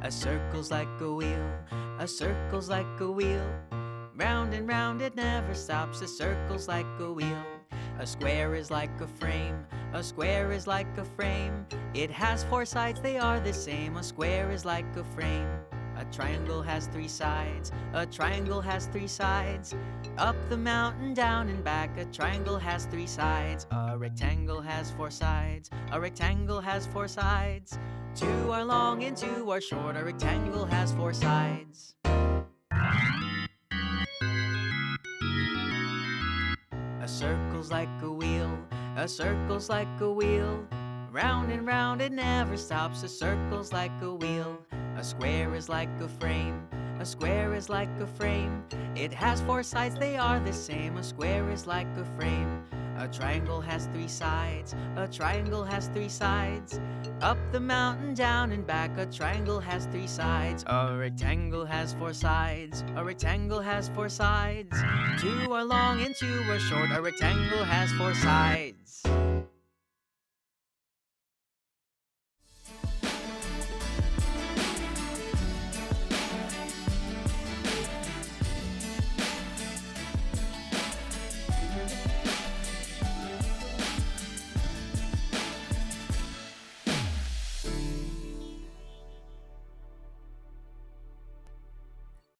A circle's like a wheel, a circle's like a wheel. Round and round it never stops, a circle's like a wheel. A square is like a frame, a square is like a frame. It has four sides, they are the same, a square is like a frame. A triangle has three sides, a triangle has three sides. Up the mountain, down and back, a triangle has three sides. A rectangle has four sides, a rectangle has four sides. Two are long and two are short, a rectangle has four sides. A circle's like a wheel, a circle's like a wheel. Round and round it never stops, a circle's like a wheel. A square is like a frame, a square is like a frame. It has four sides, they are the same, a square is like a frame. A triangle has three sides, a triangle has three sides. Up the mountain, down and back, a triangle has three sides. A rectangle has four sides, a rectangle has four sides. Two are long and two are short, a rectangle has four sides.